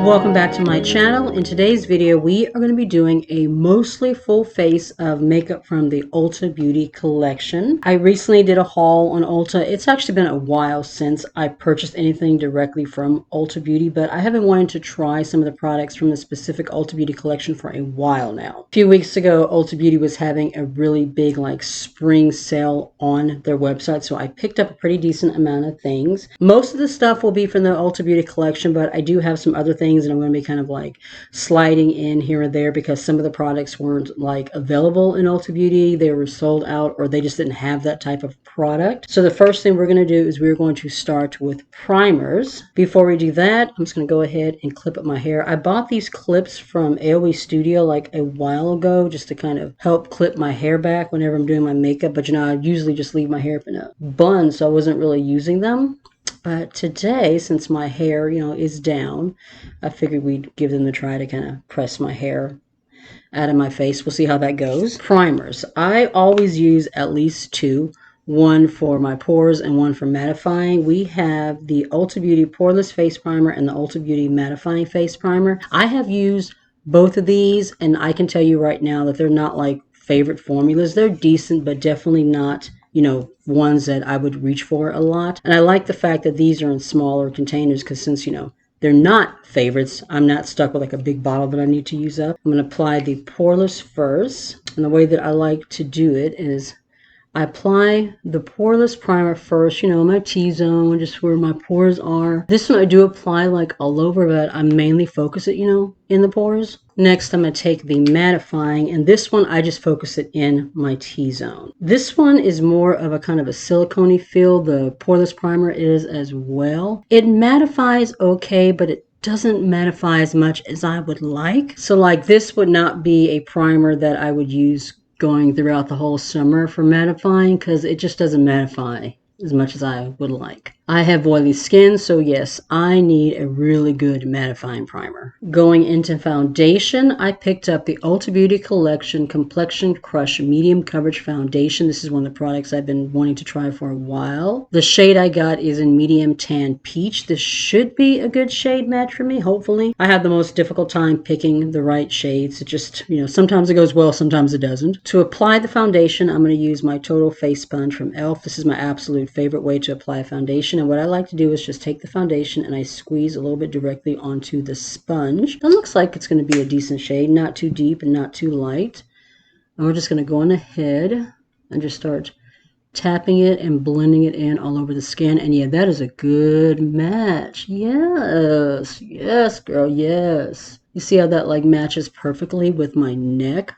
Welcome back to my channel. In today's video, we are going to be doing a mostly full face of makeup from the Ulta Beauty Collection. I recently did a haul on Ulta. It's actually been a while since I purchased anything directly from Ulta Beauty, but I have been wanting to try some of the products from the specific Ulta Beauty Collection for a while now. A few weeks ago, Ulta Beauty was having a really big spring sale on their website, so I picked up a pretty decent amount of things. Most of the stuff will be from the Ulta Beauty Collection, but I do have some other things and I'm going to be kind of sliding in here and there because some of the products weren't available in Ulta Beauty. They were sold out or they just didn't have that type of product. So the first thing we're going to do is we're going to start with primers. Before we do that, I'm just going to go ahead and clip up my hair. I bought these clips from AOE Studio a while ago just to kind of help clip my hair back whenever I'm doing my makeup, but I usually just leave my hair up in a bun, so I wasn't really using them. But today, since my hair, is down, I figured we'd give them a try to kind of press my hair out of my face. We'll see how that goes. Primers. I always use at least two. One for my pores and one for mattifying. We have the Ulta Beauty Poreless Face Primer and the Ulta Beauty Mattifying Face Primer. I have used both of these, and I can tell you right now that they're not favorite formulas. They're decent, but definitely not ones that I would reach for a lot. And I like the fact that these are in smaller containers because since, they're not favorites, I'm not stuck with a big bottle that I need to use up. I'm going to apply the poreless first. And the way that I like to do it is I apply the poreless primer first, my T-zone, just where my pores are. This one I do apply all over, but I mainly focus it, in the pores. Next, I'm going to take the mattifying, and this one I just focus it in my T-zone. This one is more of a kind of a silicone-y feel. The poreless primer is as well. It mattifies okay, but it doesn't mattify as much as I would like. So this would not be a primer that I would use going throughout the whole summer for mattifying because it just doesn't mattify as much as I would like. I have oily skin, so yes, I need a really good mattifying primer. Going into foundation, I picked up the Ulta Beauty Collection Complexion Crush Medium Coverage Foundation. This is one of the products I've been wanting to try for a while. The shade I got is in Medium Tan Peach. This should be a good shade match for me, hopefully. I have the most difficult time picking the right shades. It just, sometimes it goes well, sometimes it doesn't. To apply the foundation, I'm going to use my Total Face Sponge from e.l.f. This is my absolute favorite way to apply foundation. And what I like to do is just take the foundation and I squeeze a little bit directly onto the sponge. That looks like it's going to be a decent shade, not too deep and not too light. And we're just going to go on ahead and just start tapping it and blending it in all over the skin. And yeah, that is a good match. Yes, yes, girl, yes. You see how that matches perfectly with my neck?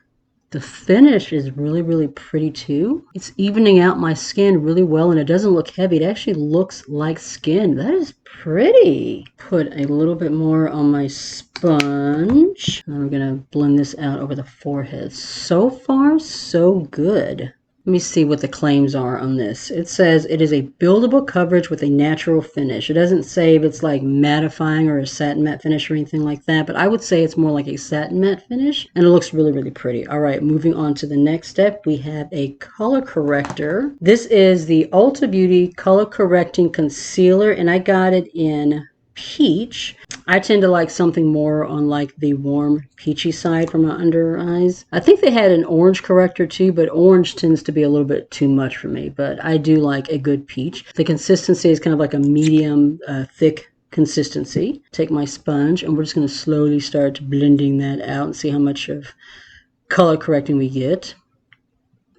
The finish is really, really pretty too. It's evening out my skin really well and it doesn't look heavy. It actually looks like skin. That is pretty. Put a little bit more on my sponge. And we're going to blend this out over the forehead. So far, so good. Let me see what the claims are on this. It says it is a buildable coverage with a natural finish. It doesn't say if it's mattifying or a satin matte finish or anything like that, but I would say it's more like a satin matte finish, and it looks really, really pretty. All right, moving on to the next step, we have a color corrector. This is the Ulta Beauty Color Correcting Concealer, and I got it in Peach. I tend to like something more on the warm peachy side for my under eyes. I think they had an orange corrector too, but orange tends to be a little bit too much for me, but I do like a good peach. The consistency is kind of a medium thick consistency. Take my sponge and we're just going to slowly start blending that out and see how much of color correcting we get.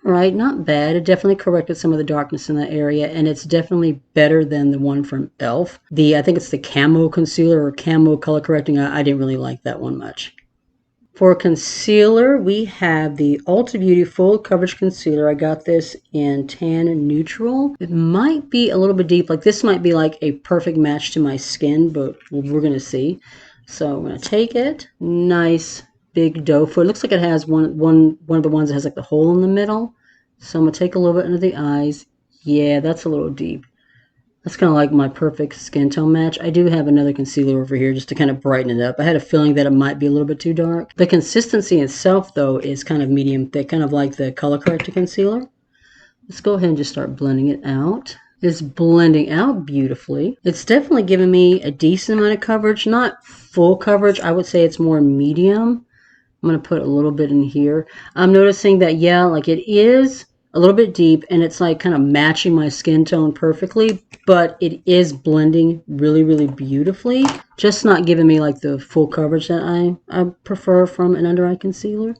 Right, not bad. It definitely corrected some of the darkness in that area, and it's definitely better than the one from e.l.f. I think it's the Camo Concealer or Camo Color Correcting. I didn't really like that one much. For concealer, we have the Ulta Beauty Full Coverage Concealer. I got this in Tan Neutral. It might be a little bit deep. This might be a perfect match to my skin, but we're going to see. So I'm going to take it. Nice big doe foot. It looks like it has one of the ones that has the hole in the middle. So I'm going to take a little bit under the eyes. Yeah, that's a little deep. That's kind of my perfect skin tone match. I do have another concealer over here just to kind of brighten it up. I had a feeling that it might be a little bit too dark. The consistency itself, though, is kind of medium thick, kind of like the color corrector concealer. Let's go ahead and just start blending it out. It's blending out beautifully. It's definitely giving me a decent amount of coverage, not full coverage. I would say it's more medium. I'm going to put a little bit in here. I'm noticing that, yeah, like it is a little bit deep and it's like kind of matching my skin tone perfectly, but it is blending really, really beautifully. Just not giving me like the full coverage that I prefer from an under eye concealer.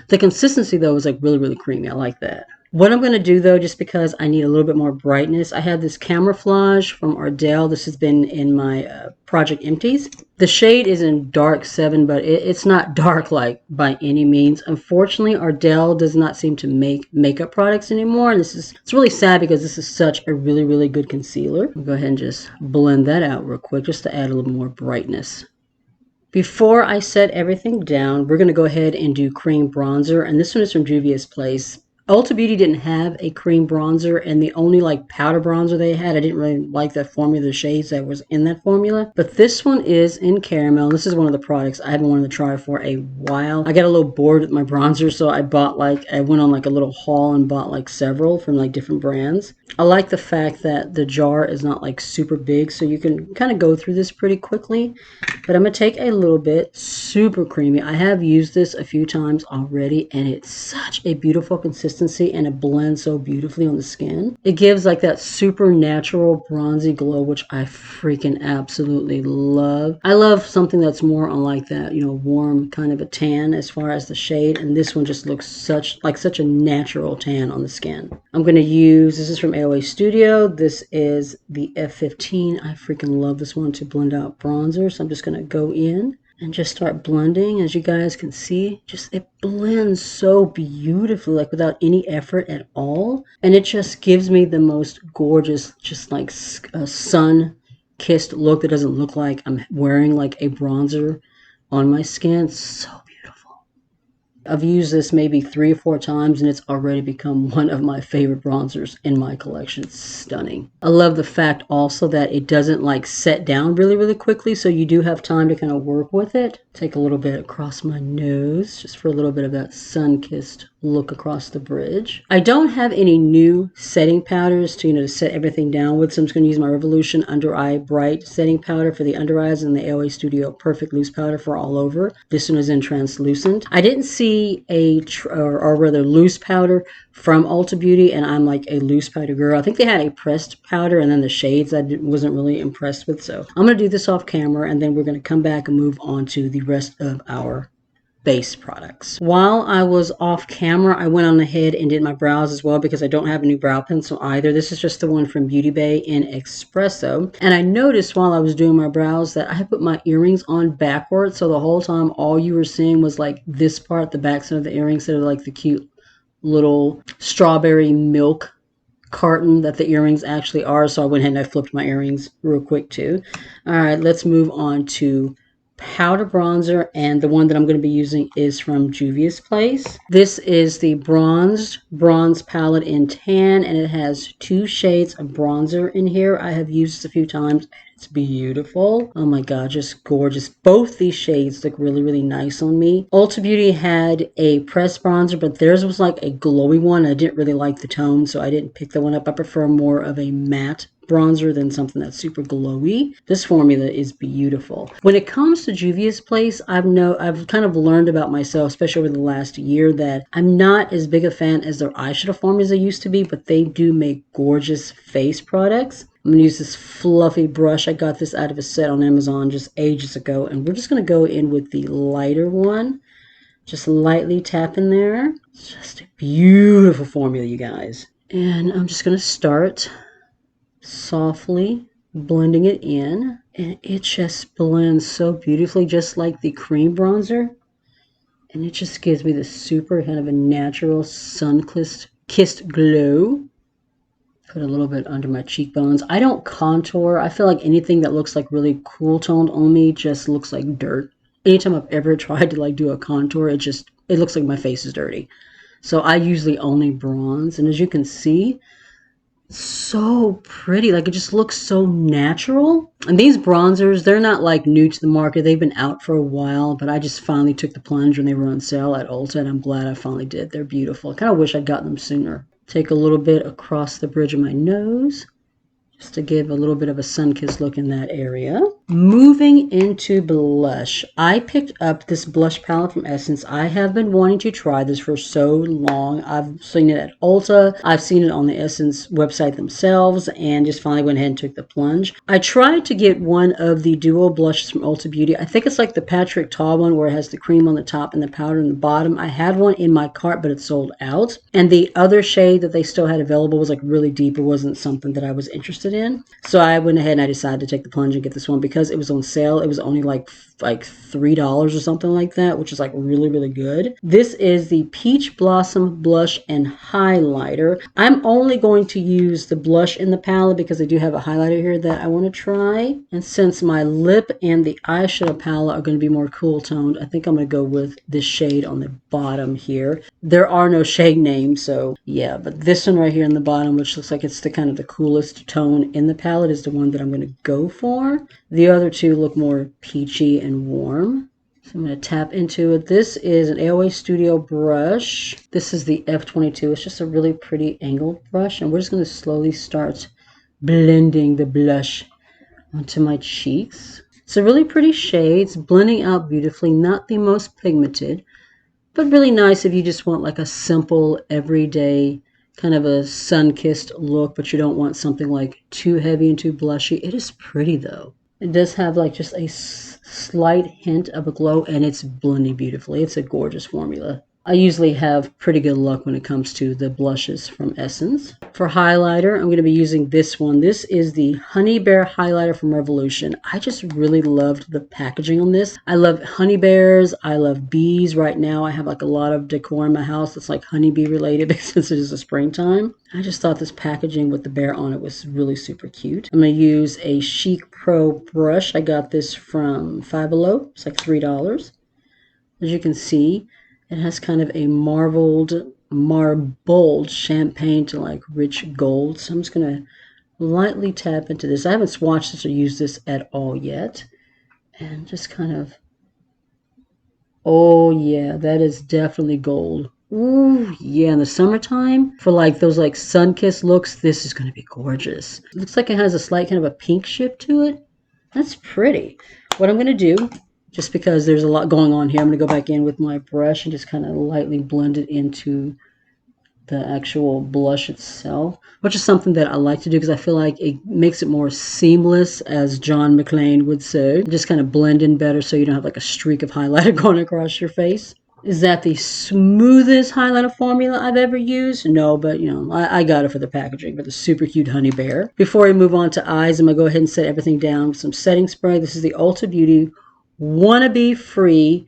The consistency though is like really, really creamy. I like that. What I'm going to do though, just because I need a little bit more brightness, I have this camouflage from Ardell. This has been in my Project Empties. The shade is in dark 7, but it's not dark like by any means. Unfortunately, Ardell does not seem to make makeup products anymore. And it's really sad because this is such a really, really good concealer. I'll go ahead and just blend that out real quick just to add a little more brightness. Before I set everything down, we're going to go ahead and do cream bronzer. And this one is from Juvia's Place. Ulta Beauty didn't have a cream bronzer, and the only like powder bronzer they had, I didn't really like that formula, the shades that was in that formula. But this one is in caramel. This is one of the products I haven't wanted to try for a while. I got a little bored with my bronzer, so I went on like a little haul and bought like several from like different brands. I like the fact that the jar is not like super big, so you can kind of go through this pretty quickly. But I'm going to take a little bit, super creamy. I have used this a few times already, and it's such a beautiful consistency, and it blends so beautifully on the skin. It gives like that super natural bronzy glow, which I freaking absolutely love. I love something that's more on like that, you know, warm kind of a tan as far as the shade, and this one just looks such a natural tan on the skin. I'm going to use, this is from AOA Studio. This is the F15. I freaking love this one to blend out bronzer, so I'm just going to go in and just start blending. As you guys can see, just it blends so beautifully, like without any effort at all. And it just gives me the most gorgeous, just like a sun-kissed look that doesn't look like I'm wearing like a bronzer on my skin. It's so beautiful. I've used this maybe 3 or 4 times, and it's already become one of my favorite bronzers in my collection. It's stunning. I love the fact also that it doesn't like set down really, really quickly, so you do have time to kind of work with it. Take a little bit across my nose, just for a little bit of that sun-kissed look across the bridge. I don't have any new setting powders to set everything down with, so I'm just going to use my Revolution Under Eye Bright setting powder for the under eyes and the AOA Studio Perfect Loose Powder for all over. This one is in translucent. I didn't see or rather loose powder from Ulta Beauty, and I'm like a loose powder girl. I think they had a pressed powder, and then the shades I wasn't really impressed with, so I'm going to do this off camera, and then we're going to come back and move on to the rest of our base products. While I was off camera, I went on ahead and did my brows as well because I don't have a new brow pencil either. This is just the one from Beauty Bay in Espresso. And I noticed while I was doing my brows that I had put my earrings on backwards. So the whole time all you were seeing was like this part, the backside of the earrings, instead of like the cute little strawberry milk carton that the earrings actually are. So I went ahead and I flipped my earrings real quick too. All right, let's move on to powder bronzer, and the one that I'm going to be using is from Juvia's Place. This is the bronze palette in tan, and it has 2 shades of bronzer in here. I have used this a few times. It's beautiful. Oh my god, just gorgeous. Both these shades look really, really nice on me. Ulta Beauty had a pressed bronzer, but theirs was like a glowy one. I didn't really like the tone, so I didn't pick that one up. I prefer more of a matte bronzer than something that's super glowy. This formula is beautiful. When it comes to Juvia's Place, I've kind of learned about myself, especially over the last year, that I'm not as big a fan as their eyeshadow formulas I used to be, but they do make gorgeous face products. I'm going to use this fluffy brush. I got this out of a set on Amazon just ages ago, and we're just going to go in with the lighter one. Just lightly tap in there. It's just a beautiful formula, you guys. And I'm just going to start softly blending it in, and it just blends so beautifully, just like the cream bronzer, and it just gives me this super kind of a natural sun-kissed glow. Put a little bit under my cheekbones. I don't contour. I feel like anything that looks like really cool toned on me just looks like dirt. Anytime I've ever tried to like do a contour, it looks like my face is dirty. So I usually only bronze, and as you can see, so pretty. Like, it just looks so natural. And these bronzers, they're not like new to the market. They've been out for a while, but I just finally took the plunge when they were on sale at Ulta, and I'm glad I finally did. They're beautiful. I kind of wish I'd gotten them sooner. Take a little bit across the bridge of my nose. just to give a little bit of a sun-kissed look in that area. Moving into blush, I picked up this blush palette from Essence. I have been wanting to try this for so long. I've seen it at Ulta. I've seen it on the Essence website themselves, and just finally went ahead and took the plunge. I tried to get one of the duo blushes from Ulta Beauty. I think it's like the Patrick Ta one where it has the cream on the top and the powder on the bottom. I had one in my cart, but it sold out. And the other shade that they still had available was like really deep. It wasn't something that I was interested in. So I went ahead and I decided to take the plunge and get this one because it was on sale. It was only like $3 or something like that, which is like really, really good. This is the Peach Blossom Blush and Highlighter. I'm only going to use the blush in the palette because I do have a highlighter here that I want to try. And since my lip and the eyeshadow palette are going to be more cool toned, I think I'm going to go with this shade on the bottom here. There are no shade names, so yeah, but this one right here in the bottom, which looks like it's the kind of the coolest tone in the palette, is the one that I'm going to go for. The other two look more peachy and warm. So I'm going to tap into it. This is an AOA Studio brush. This is the F22. It's just a really pretty angled brush, and we're just going to slowly start blending the blush onto my cheeks. It's a really pretty shade. It's blending out beautifully, not the most pigmented, but really nice if you just want like a simple, everyday, kind of a sun-kissed look, but you don't want something like too heavy and too blushy. It is pretty though. It does have like just a slight hint of a glow, and it's blending beautifully. It's a gorgeous formula. I usually have pretty good luck when it comes to the blushes from Essence. For highlighter, I'm going to be using this one. This is the Honey Bear highlighter from Revolution. I just really loved the packaging on this. I love honey bears. I love bees. Right now, I have like a lot of decor in my house that's like honeybee related since it is the springtime. I just thought this packaging with the bear on it was really super cute. I'm going to use a Chic Pro brush. I got this from Five Below. It's like $3. As you can see, it has kind of a marbled champagne to like rich gold. So I'm just going to lightly tap into this. I haven't swatched this or used this at all yet. And just kind of, oh yeah, that is definitely gold. Ooh, yeah, in the summertime, for like those like sun-kissed looks, this is going to be gorgeous. It looks like it has a slight kind of a pink ship to it. That's pretty. What I'm going to do, just because there's a lot going on here, I'm going to go back in with my brush and just kind of lightly blend it into the actual blush itself, which is something that I like to do because I feel like it makes it more seamless, as John McClane would say. Just kind of blend in better so you don't have like a streak of highlighter going across your face. Is that the smoothest highlighter formula I've ever used? No, but you know, I got it for the packaging, for the super cute honey bear. Before we move on to eyes, I'm going to go ahead and set everything down with some setting spray. This is the Ulta Beauty Wannabe Free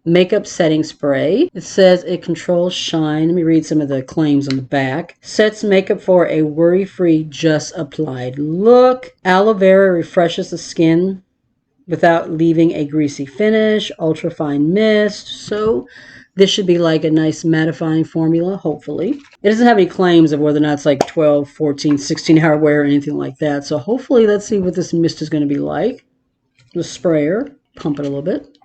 Makeup Setting Spray. It says it controls shine. Let me read some of the claims on the back. Sets makeup for a worry-free, just applied look. Aloe vera refreshes the skin without leaving a greasy finish. Ultra-fine mist. So this should be like a nice mattifying formula, hopefully. It doesn't have any claims of whether or not it's like 12, 14, 16-hour wear or anything like that. So hopefully, let's see what this mist is going to be like. The sprayer. Pump it a little bit.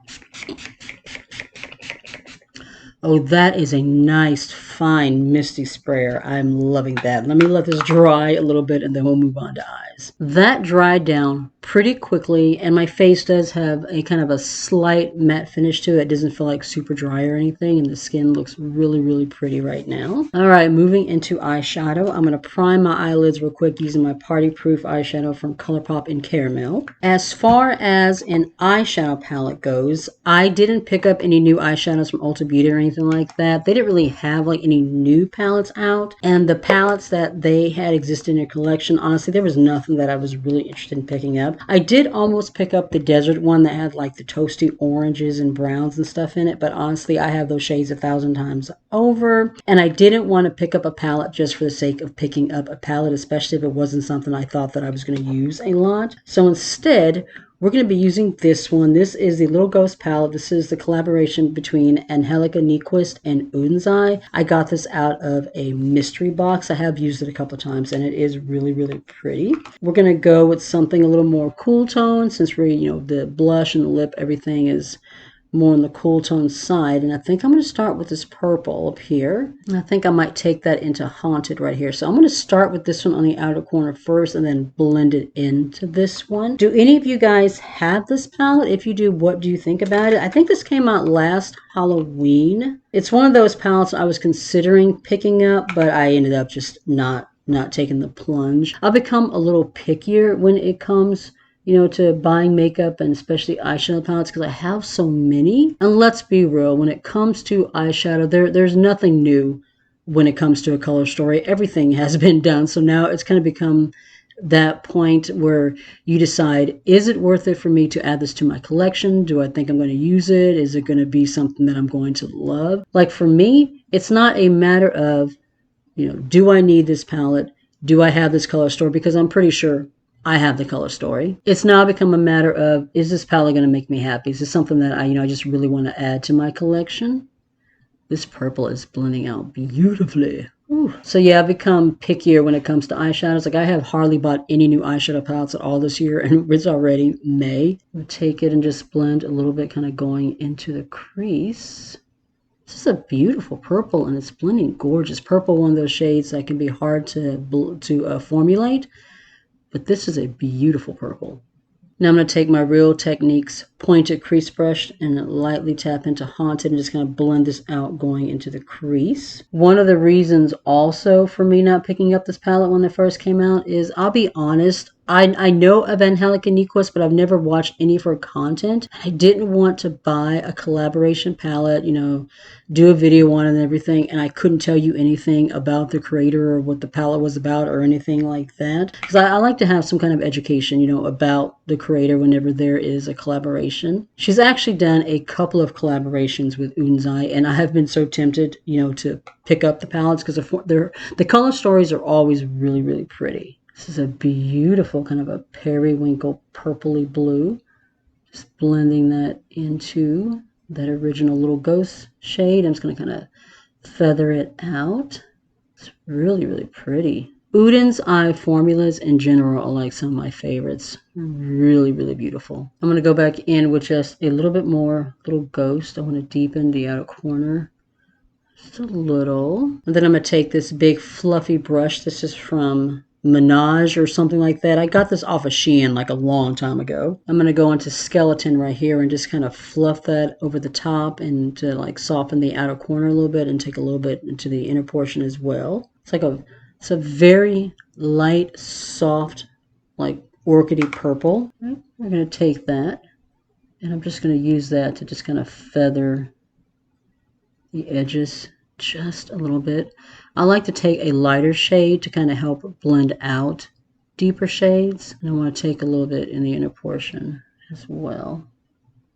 Oh, that is a nice, fine, misty sprayer. I'm loving that. Let me let this dry a little bit and then we'll move on to eyes. That dried down pretty quickly, and my face does have a kind of a slight matte finish to it. It doesn't feel like super dry or anything, and the skin looks really, really pretty right now. All right, moving into eyeshadow. I'm going to prime my eyelids real quick using my Party Proof eyeshadow from ColourPop in Caramel. As far as an eyeshadow palette goes, I didn't pick up any new eyeshadows from Ulta Beauty or anything like that. They didn't really have like any new palettes out, and the palettes that they had existed in their collection, honestly, there was nothing that I was really interested in picking up. I did almost pick up the desert one that had like the toasty oranges and browns and stuff in it, but honestly, I have those shades 1,000 times over, and I didn't want to pick up a palette just for the sake of picking up a palette, especially if it wasn't something I thought that I was going to use a lot. So instead, we're going to be using this one. This is the Little Ghost palette. This is the collaboration between Angelica Nyquist and Unzai. I got this out of a mystery box. I have used it a couple of times, and it is really, really pretty. We're going to go with something a little more cool tone since we're, you know, the blush and the lip, everything is more on the cool tone side, and I think I'm going to start with this purple up here. And I think I might take that into Haunted right here. So I'm going to start with this one on the outer corner first and then blend it into this one. Do any of you guys have this palette? If you do, what do you think about it? I think this came out last Halloween. It's one of those palettes I was considering picking up, but I ended up just not taking the plunge. I'll become a little pickier when it comes, you know, to buying makeup and especially eyeshadow palettes because I have so many. And let's be real, when it comes to eyeshadow, there's nothing new when it comes to a color story. Everything has been done. So now it's kind of become that point where you decide, is it worth it for me to add this to my collection? Do I think I'm going to use it? Is it going to be something that I'm going to love? Like for me, it's not a matter of, you know, do I need this palette? Do I have this color story? Because I'm pretty sure I have the color story. It's now become a matter of, is this palette going to make me happy? Is this something that I just really want to add to my collection? This purple is blending out beautifully. Ooh. So yeah, I've become pickier when it comes to eyeshadows. Like I have hardly bought any new eyeshadow palettes at all this year, and it's already May. I'm gonna take it and just blend a little bit, kind of going into the crease. This is a beautiful purple, and it's blending gorgeous. Purple, one of those shades that can be hard to formulate, but this is a beautiful purple. Now I'm going to take my Real Techniques pointed crease brush and lightly tap into Haunted and just kind of blend this out going into the crease. One of the reasons also for me not picking up this palette when it first came out is, I'll be honest, I know of Angelica Nyquist, but I've never watched any of her content. I didn't want to buy a collaboration palette, you know, do a video on it and everything, and I couldn't tell you anything about the creator or what the palette was about or anything like that. Because I like to have some kind of education, you know, about the creator whenever there is a collaboration. She's actually done a couple of collaborations with Unzai, and I have been so tempted, you know, to pick up the palettes because the color stories are always really, really pretty. This is a beautiful kind of a periwinkle purpley blue. Just blending that into that original little ghost shade. I'm just going to kind of feather it out. It's really, really pretty. Udin's eye formulas in general are like some of my favorites. Really, really beautiful. I'm going to go back in with just a little bit more little ghost. I want to deepen the outer corner just a little. And then I'm going to take this big fluffy brush. This is from Menage or something like that. I got this off of Shein like a long time ago. I'm going to go into Skeleton right here and just kind of fluff that over the top and to like soften the outer corner a little bit and take a little bit into the inner portion as well. It's a very light, soft, like orchidy purple. We're going to take that and I'm just going to use that to just kind of feather the edges just a little bit. I like to take a lighter shade to kind of help blend out deeper shades. And I want to take a little bit in the inner portion as well.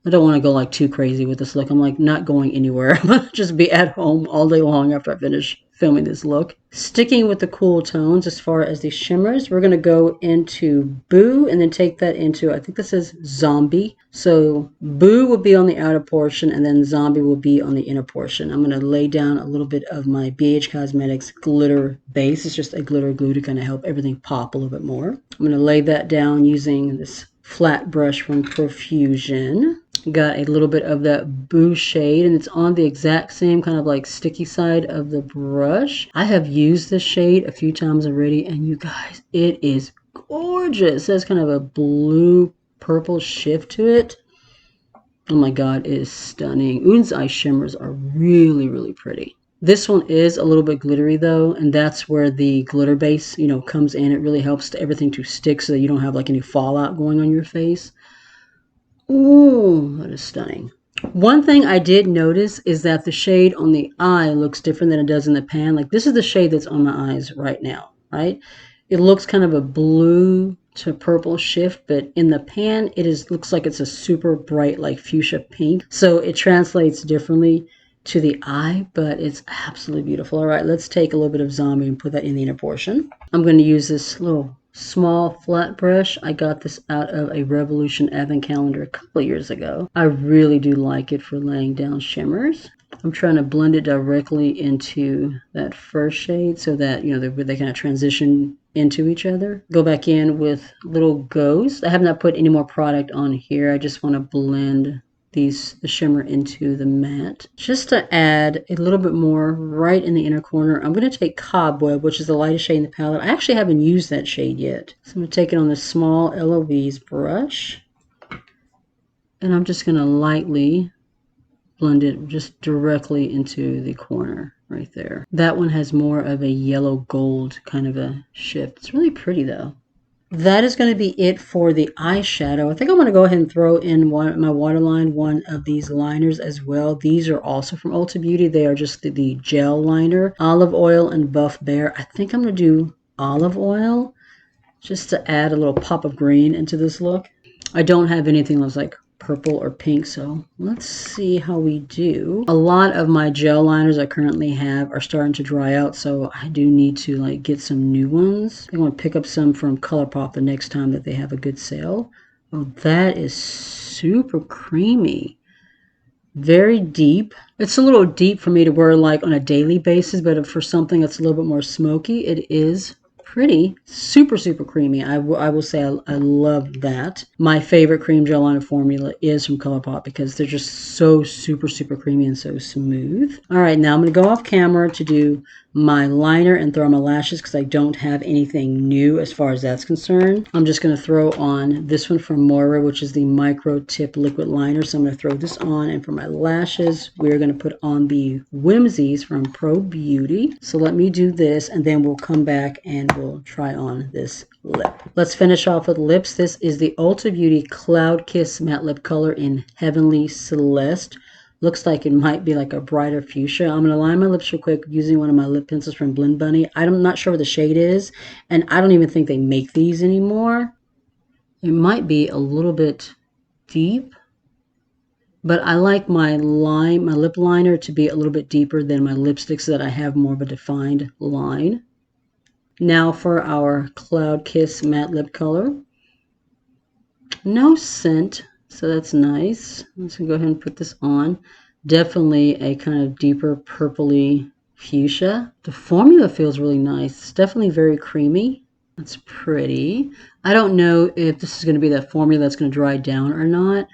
I don't want to go like too crazy with this look. I'm like not going anywhere. I'm going to just be at home all day long after I finish filming this look. Sticking with the cool tones as far as the shimmers, we're going to go into Boo and then take that into, I think this is Zombie. So Boo will be on the outer portion and then Zombie will be on the inner portion. I'm going to lay down a little bit of my BH Cosmetics glitter base. It's just a glitter glue to kind of help everything pop a little bit more. I'm going to lay that down using this flat brush from Profusion. Got a little bit of that Boo shade and it's on the exact same kind of like sticky side of the brush. I have used this shade a few times already and you guys, it is gorgeous. It has kind of a blue purple shift to it. Oh my god, it is stunning. Udin's eye shimmers are really, really pretty. This one is a little bit glittery though, and that's where the glitter base, you know, comes in. It really helps to everything to stick so that you don't have like any fallout going on your face. Ooh, that is stunning. One thing I did notice is that the shade on the eye looks different than it does in the pan. Like this is the shade that's on my eyes right now, right? It looks kind of a blue to purple shift, but in the pan, looks like it's a super bright like fuchsia pink. So it translates differently to the eye, but it's absolutely beautiful. All right, let's take a little bit of Zombie and put that in the inner portion. I'm going to use this little small flat brush. I got this out of a Revolution Advent calendar a couple of years ago. I really do like it for laying down shimmers. I'm trying to blend it directly into that first shade so that, you know, they kind of transition into each other. Go back in with Little Ghost. I have not put any more product on here. I just want to blend the shimmer into the matte. Just to add a little bit more right in the inner corner, I'm going to take Cobweb, which is the lightest shade in the palette. I actually haven't used that shade yet. So I'm going to take it on this small Eloise brush. And I'm just going to lightly blend it just directly into the corner right there. That one has more of a yellow gold kind of a shift. It's really pretty though. That is going to be it for the eyeshadow. I think I'm going to go ahead and throw in my waterline one of these liners as well. These are also from Ulta Beauty. They are just the gel liner, Olive Oil and Buff Bear. I think I'm going to do Olive Oil just to add a little pop of green into this look. I don't have anything that's like purple or pink, so let's see how we do. A lot of my gel liners I currently have are starting to dry out, so I do need to like get some new ones. I'm going to pick up some from ColourPop the next time that they have a good sale. Oh, that is super creamy. Very deep. It's a little deep for me to wear like on a daily basis, but for something that's a little bit more smoky, it is pretty. Super, super creamy. I will say I love that. My favorite cream gel liner formula is from ColourPop because they're just so super, super creamy and so smooth. All right, now I'm going to go off camera to do my liner and throw on my lashes because I don't have anything new as far as that's concerned. I'm just going to throw on this one from Moira, which is the Micro Tip Liquid Liner. So I'm going to throw this on, and for my lashes, we're going to put on the Whimsies from Pro Beauty. So let me do this, and then we'll come back and we'll try on this lip. Let's finish off with lips. This is the Ulta Beauty Cloud Kiss Matte Lip Color in Heavenly Celeste. Looks like it might be like a brighter fuchsia. I'm going to line my lips real quick using one of my lip pencils from Blend Bunny. I'm not sure what the shade is, and I don't even think they make these anymore. It might be a little bit deep, but I like my lip liner to be a little bit deeper than my lipstick so that I have more of a defined line. Now for our Cloud Kiss Matte Lip Color. No scent, so that's nice. I'm just going to go ahead and put this on. Definitely a kind of deeper purpley fuchsia. The formula feels really nice. It's definitely very creamy. That's pretty. I don't know if this is going to be that formula that's going to dry down or not.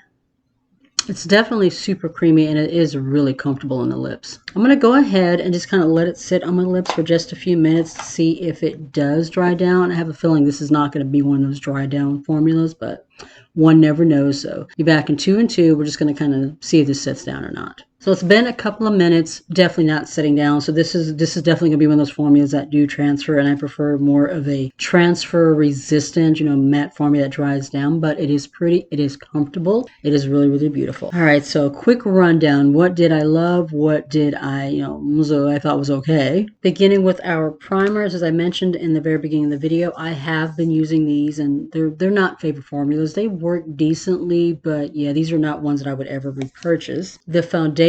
It's definitely super creamy and it is really comfortable on the lips. I'm going to go ahead and just kind of let it sit on my lips for just a few minutes to see if it does dry down. I have a feeling this is not going to be one of those dry down formulas, but one never knows. So be back in 2 and 2. We're just going to kind of see if this sets down or not. So it's been a couple of minutes, definitely not sitting down. So this is definitely going to be one of those formulas that do transfer, and I prefer more of a transfer resistant, matte formula that dries down, but it is pretty, it is comfortable, it is really, really beautiful. All right, so quick rundown. What did I love? What did I thought was okay? Beginning with our primers, as I mentioned in the very beginning of the video, I have been using these, and they're not favorite formulas. They work decently, but yeah, these are not ones that I would ever repurchase. The foundation,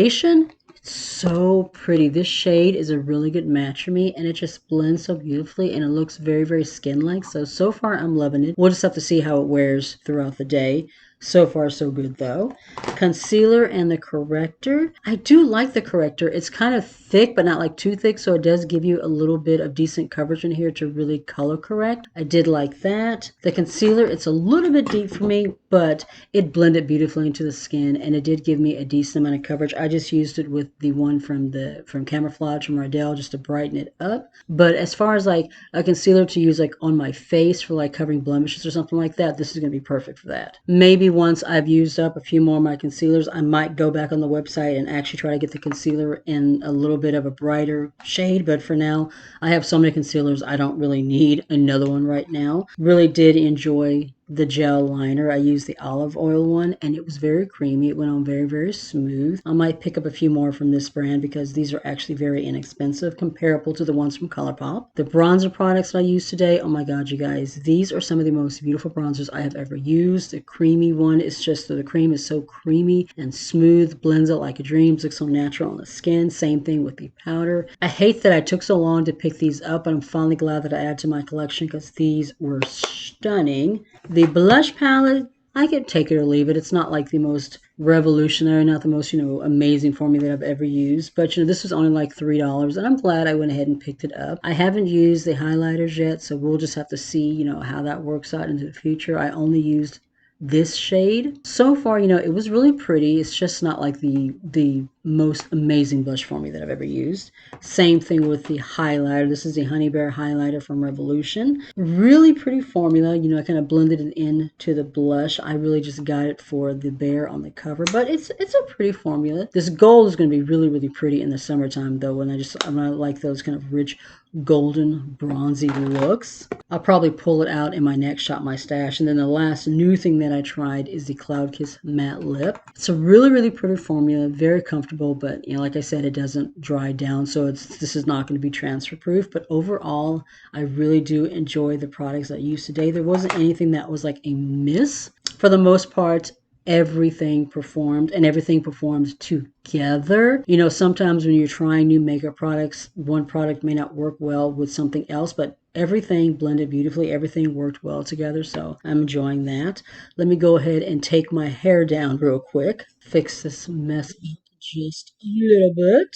it's so pretty. This shade is a really good match for me, and it just blends so beautifully, and it looks very, very skin-like. So far I'm loving it. We'll just have to see how it wears throughout the day. So far, so good, though. Concealer and the corrector. I do like the corrector. It's kind of thick, but not like too thick, so it does give you a little bit of decent coverage in here to really color correct. I did like that. The concealer, it's a little bit deep for me, but it blended beautifully into the skin, and it did give me a decent amount of coverage. I just used it with the one from Camouflage from Ardell just to brighten it up. But as far as like a concealer to use like on my face for like covering blemishes or something like that, this is going to be perfect for that. Maybe once I've used up a few more of my concealers, I might go back on the website and actually try to get the concealer in a little bit of a brighter shade. But for now, I have so many concealers, I don't really need another one right now. Really did enjoy the gel liner. I used the olive oil one, and it was very creamy. It went on very, very smooth. I might pick up a few more from this brand because these are actually very inexpensive, comparable to the ones from ColourPop. The bronzer products that I used today, oh my god, you guys, these are some of the most beautiful bronzers I have ever used. The creamy one is just, the cream is so creamy and smooth, blends out like a dream, looks so natural on the skin. Same thing with the powder. I hate that I took so long to pick these up, but I'm finally glad that I added to my collection because these were stunning. The blush palette, I could take it or leave it. It's not like the most revolutionary, not the most, amazing formula that I've ever used. But, this was only like $3, and I'm glad I went ahead and picked it up. I haven't used the highlighters yet, so we'll just have to see, how that works out into the future. I only used this shade. So far, it was really pretty. It's just not like the most amazing blush formula that I've ever used. Same thing with the highlighter. This is the Honey Bear highlighter from Revolution. Really pretty formula. I kind of blended it into the blush. I really just got it for the bear on the cover, but it's a pretty formula. This gold is going to be really, really pretty in the summertime though, and I'm gonna like those kind of rich golden bronzy looks. I'll probably pull it out in my next Shop My Stash. And then the last new thing that I tried is the Cloud Kiss Matte Lip. It's a really, really pretty formula, very comfortable, but like I said, it doesn't dry down, so this is not going to be transfer proof. But overall, I really do enjoy the products I used today. There wasn't anything that was like a miss. For the most part, everything performed, and everything performed together. Sometimes when you're trying new makeup products, one product may not work well with something else, but everything blended beautifully. Everything worked well together, so I'm enjoying that. Let me go ahead and take my hair down real quick. Fix this mess up just a little bit.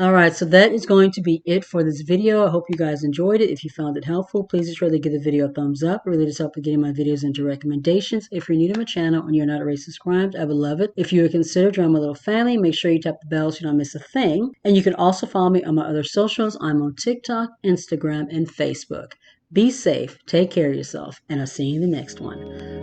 All right, so that is going to be it for this video. I hope you guys enjoyed it. If you found it helpful, please be sure to give the video a thumbs up. It really does help with getting my videos into recommendations. If you're new to my channel and you're not already subscribed, I would love it. If you would consider joining my little family, make sure you tap the bell so you don't miss a thing. And you can also follow me on my other socials. I'm on TikTok, Instagram, and Facebook. Be safe, take care of yourself, and I'll see you in the next one.